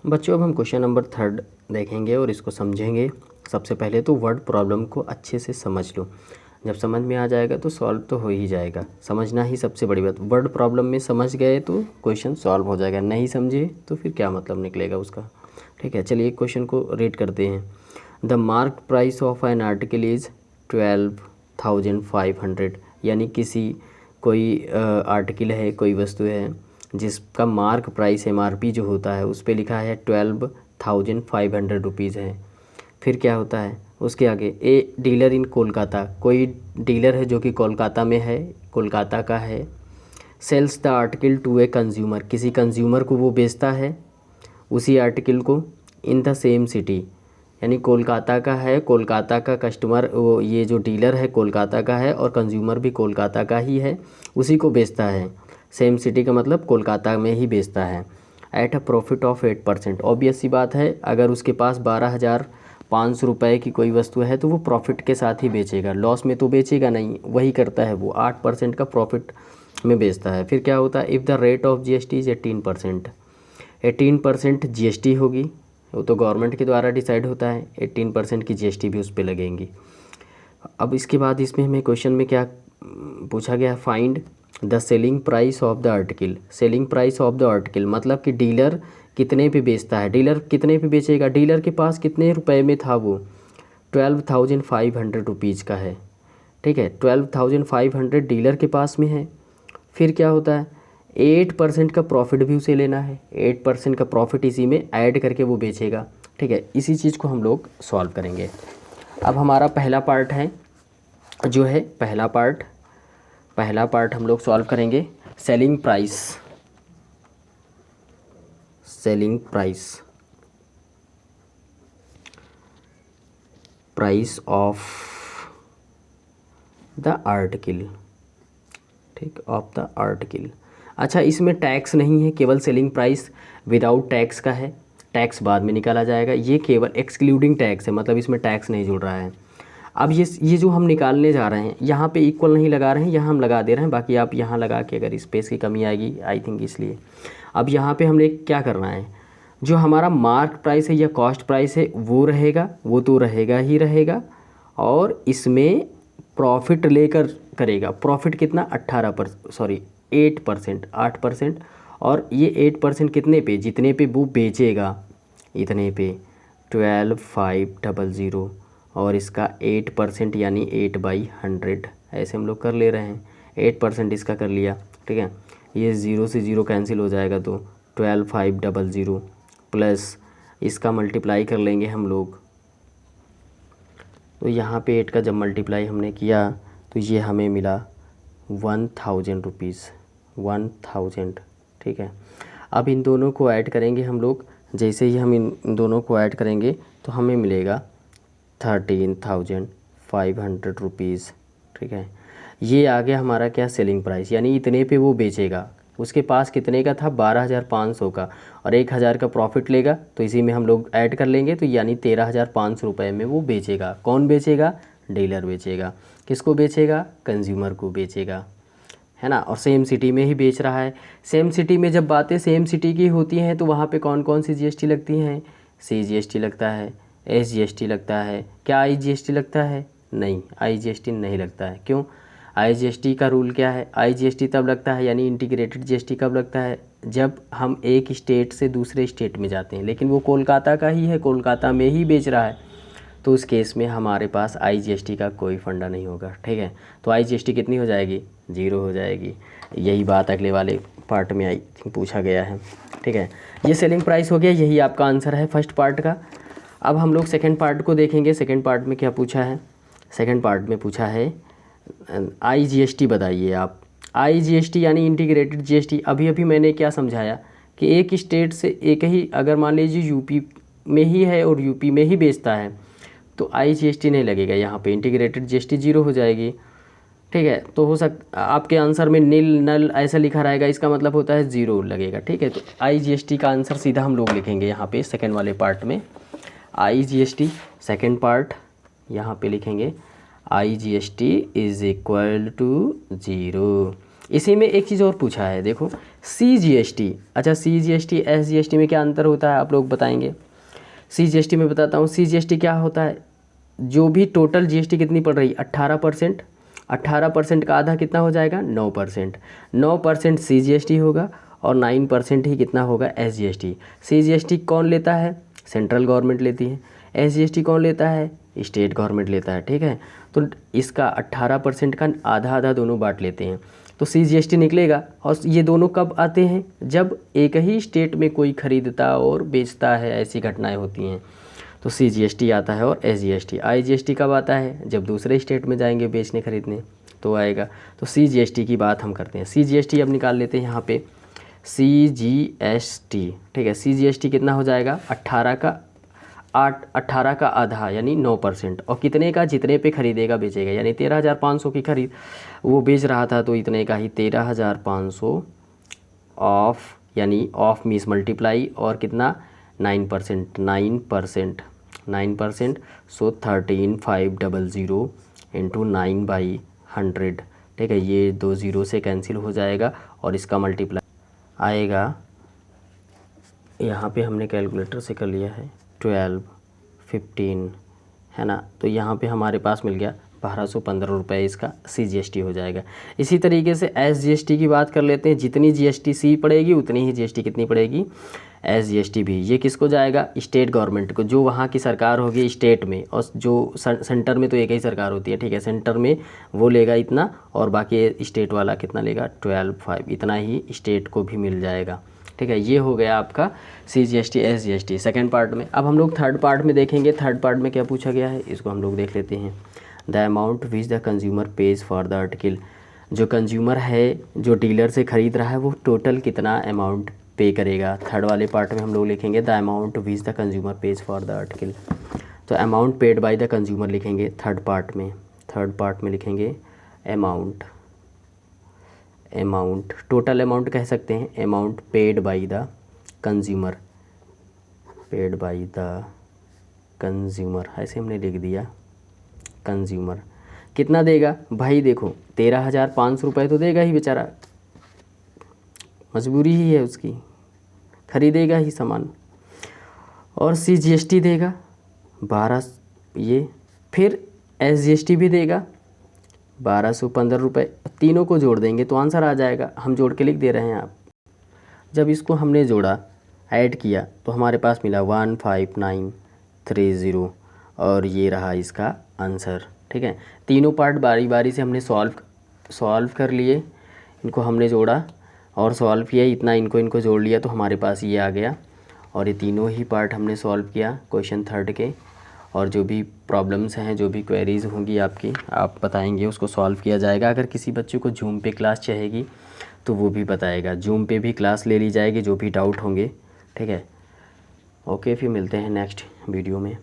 बच्चों अब हम क्वेश्चन नंबर 3 देखेंगे और इसको समझेंगे। सबसे पहले तो वर्ड प्रॉब्लम को अच्छे से समझ लो, जब समझ में आ जाएगा तो सॉल्व तो हो ही जाएगा। समझना ही सबसे बड़ी बात, वर्ड प्रॉब्लम में समझ गए तो क्वेश्चन सॉल्व हो जाएगा, नहीं समझे तो फिर क्या मतलब निकलेगा उसका। ठीक है, चलिए क्वेश्चन को रीड करते हैं। The mark price of an article is 12,500, यानी किसी कोई आर्टिकल है, कोई वस्तु है जिसका मार्क प्राइस MRP जो होता है उस पर लिखा है 12,500 रुपीज़ है। फिर क्या होता है उसके आगे, ए डीलर इन कोलकाता, कोई डीलर है जो कि कोलकाता में है, कोलकाता का है। Sells the article to a consumer, किसी कंज्यूमर को वो बेचता है उसी आर्टिकल को। इन द सेम सिटी, यानी कोलकाता का है, कोलकाता का कस्टमर, वो ये जो डीलर है कोलकाता का है और कंज्यूमर भी कोलकाता का ही है, उसी को बेचता है। सेम सिटी का मतलब कोलकाता में ही बेचता है। At a profit of 8%, obvious सी बात है, अगर उसके पास 12,500 रुपये की कोई वस्तु है तो वो प्रॉफिट के साथ ही बेचेगा, लॉस में तो बेचेगा नहीं। वही करता है वो, 8% का प्रॉफिट में बेचता है। फिर क्या होता है, if the rate of GST is 18%, 18% GST होगी, वो तो गवर्नमेंट के द्वारा डिसाइड होता है, 18% की GST भी उस पर लगेंगी। अब इसके बाद इसमें हमें क्वेश्चन में क्या पूछा गया, find the selling price of the article. Selling price of the article मतलब कि डीलर कितने पे बेचता है, डीलर कितने पे बेचेगा, डीलर के पास कितने रुपए में था वो, 12,500 रुपीज़ का है। ठीक है, 12,500 डीलर के पास में है। फिर क्या होता है, 8% का प्रॉफिट भी उसे लेना है, 8% का प्रॉफिट इसी में ऐड करके वो बेचेगा। ठीक है, इसी चीज़ को हम लोग सॉल्व करेंगे। अब हमारा पहला पार्ट है जो है, पहला पार्ट हम लोग सॉल्व करेंगे। Selling price, selling price of the article, ठीक, ऑफ द आर्टिकल। अच्छा, इसमें टैक्स नहीं है, केवल सेलिंग प्राइस विदाउट टैक्स का है, टैक्स बाद में निकाला जाएगा। ये केवल एक्सक्लूडिंग टैक्स है, मतलब इसमें टैक्स नहीं जुड़ रहा है। अब ये जो हम निकालने जा रहे हैं, यहाँ पे इक्वल नहीं लगा रहे हैं, यहाँ हम लगा दे रहे हैं, बाकी आप यहाँ लगा के अगर स्पेस की कमी आएगी आई थिंक इसलिए। अब यहाँ पे हमने क्या करना है, जो हमारा मार्क प्राइस है या कॉस्ट प्राइस है वो रहेगा, वो तो रहेगा ही रहेगा, और इसमें प्रॉफिट लेकर करेगा। प्रॉफिट कितना, 8%, और ये 8% कितने पे, जितने पे वो बेचेगा इतने पे, 12,500, और इसका 8% यानी 8/100, ऐसे हम लोग कर ले रहे हैं। 8% इसका कर लिया, ठीक है, ये 0 से 0 कैंसिल हो जाएगा, तो 12,500 प्लस इसका मल्टीप्लाई कर लेंगे हम लोग। तो यहाँ पे 8 का जब मल्टीप्लाई हमने किया तो ये हमें मिला 1,000 रुपीज़, 1,000। ठीक है, अब इन दोनों को ऐड करेंगे हम लोग। जैसे ही हम इन दोनों को ऐड करेंगे तो हमें मिलेगा 13,500 रुपीज़। ठीक है, ये आ गया हमारा क्या, सेलिंग प्राइस, यानी इतने पे वो बेचेगा। उसके पास कितने का था, 12,500 का, और 1,000 का प्रॉफिट लेगा, तो इसी में हम लोग ऐड कर लेंगे, तो यानी 13,500 रुपये में वो बेचेगा। कौन बेचेगा, डीलर बेचेगा। किसको बेचेगा, कंज्यूमर को बेचेगा, है ना, और सेम सिटी में ही बेच रहा है। सेम सिटी में जब बातें सेम सिटी की होती हैं तो वहाँ पे कौन कौन सी GST लगती हैं, CGST लगता है, SGST लगता है, क्या IGST लगता है, नहीं, IGST नहीं लगता है। क्यों, IGST का रूल क्या है, IGST तब लगता है, यानी इंटीग्रेटेड GST कब लगता है, जब हम एक स्टेट से दूसरे स्टेट में जाते हैं, लेकिन वो कोलकाता का ही है, कोलकाता में ही बेच रहा है, तो उस केस में हमारे पास IGST का कोई फंडा नहीं होगा। ठीक है, तो IGST कितनी हो जाएगी, 0 हो जाएगी। यही बात अगले वाले पार्ट में आई थिंक पूछा गया है। ठीक है, ये सेलिंग प्राइस हो गया, यही आपका आंसर है फर्स्ट पार्ट का। अब हम लोग सेकंड पार्ट को देखेंगे। सेकंड पार्ट में क्या पूछा है, सेकंड पार्ट में पूछा है IGST बताइए आप। IGST यानी इंटीग्रेटेड GST। अभी अभी मैंने क्या समझाया कि एक स्टेट से एक ही, अगर मान लीजिए यूपी में ही है और यूपी में ही बेचता है तो IGST नहीं लगेगा, यहाँ पे इंटीग्रेटेड GST 0 हो जाएगी। ठीक है, तो हो आपके आंसर में नील नल ऐसा लिखा रहेगा, इसका मतलब होता है 0 लगेगा। ठीक है, तो IGST का आंसर सीधा हम लोग लिखेंगे यहाँ पे सेकंड वाले पार्ट में। IGST सेकंड पार्ट यहाँ पे लिखेंगे, IGST इज़ इक्वल टू 0। इसी में एक चीज़ और पूछा है, देखो CGST। अच्छा CGST SGST में क्या अंतर होता है आप लोग बताएंगे? CGST में बताता हूँ। CGST क्या होता है, जो भी टोटल GST कितनी पड़ रही 18%, 18% का आधा कितना हो जाएगा 9%, 9% CGST होगा और 9% ही कितना होगा SGST। CGST कौन लेता है? सेंट्रल गवर्नमेंट लेती है। SGST कौन लेता है? स्टेट गवर्नमेंट लेता है, ठीक है। तो इसका 18% का आधा आधा दोनों बांट लेते हैं, तो CGST निकलेगा। और ये दोनों कब आते हैं? जब एक ही स्टेट में कोई खरीदता और बेचता है, ऐसी घटनाएं होती हैं, तो CGST आता है। और SGST IGST कब आता है? जब दूसरे स्टेट में जाएंगे बेचने खरीदने तो आएगा। तो CGST की बात हम करते हैं। CGST अब निकाल लेते हैं यहाँ पे, CGST, ठीक है। CGST कितना हो जाएगा? 18 का आधा यानी 9%, और कितने का? जितने पे खरीदेगा बेचेगा, यानी 13,500 की खरीद वो बेच रहा था, तो इतने का ही 13,500 ऑफ, यानी ऑफ मीन्स मल्टीप्लाई, और कितना 9%, 9%, सो 13,500 इंटू 9/100, ठीक है। ये 2 ज़ीरो से कैंसिल हो जाएगा और इसका मल्टीप्लाई आएगा, यहाँ पे हमने कैलकुलेटर से कर लिया है 12, 15 है ना। तो यहाँ पे हमारे पास मिल गया 1215 रुपये, इसका CGST हो जाएगा। इसी तरीके से SGST की बात कर लेते हैं। जितनी GST C पड़ेगी उतनी ही GST कितनी पड़ेगी? SGST भी। ये किसको जाएगा? स्टेट गवर्नमेंट को, जो वहाँ की सरकार होगी स्टेट में, और जो सेंटर में तो एक ही सरकार होती है, ठीक है। सेंटर में वो लेगा इतना, और बाकी स्टेट वाला कितना लेगा? 12,500, इतना ही स्टेट को भी मिल जाएगा, ठीक है। ये हो गया आपका CGST SGST सेकेंड पार्ट में। अब हम लोग थर्ड पार्ट में देखेंगे। थर्ड पार्ट में क्या पूछा गया है, इसको हम लोग देख लेते हैं। The amount which the consumer pays for the article. जो कंज्यूमर है, जो डीलर से ख़रीद रहा है, वो टोटल कितना अमाउंट पे करेगा। थर्ड वाले पार्ट में हम लोग लिखेंगे the amount which the consumer pays for the article. तो amount paid by the consumer लिखेंगे थर्ड पार्ट में। थर्ड पार्ट में लिखेंगे अमाउंट, अमाउंट टोटल अमाउंट कह सकते हैं, amount paid by the consumer, paid by the consumer, ऐसे हमने लिख दिया। कंज्यूमर कितना देगा भाई? देखो 13,500 रुपये तो देगा ही बेचारा, मजबूरी ही है उसकी, खरीदेगा ही सामान। और CGST देगा 12, ये फिर SGST भी देगा 1215 रुपये। तीनों को जोड़ देंगे तो आंसर आ जाएगा। हम जोड़ के लिख दे रहे हैं आप। जब इसको हमने जोड़ा, ऐड किया, तो हमारे पास मिला 15930, और ये रहा इसका आंसर, ठीक है। तीनों पार्ट बारी बारी से हमने सॉल्व कर लिए, इनको हमने जोड़ा और सॉल्व किया, इतना इनको जोड़ लिया, तो हमारे पास ये आ गया। और ये तीनों ही पार्ट हमने सॉल्व किया क्वेश्चन थर्ड के। और जो भी प्रॉब्लम्स हैं, जो भी क्वेरीज़ होंगी आपकी, आप बताएंगे, उसको सॉल्व किया जाएगा। अगर किसी बच्चे को जूम पे क्लास चाहेगी तो वो भी बताएगा, जूम पे भी क्लास ले ली जाएगी, जो भी डाउट होंगे, ठीक है। ओके, फिर मिलते हैं नेक्स्ट वीडियो में।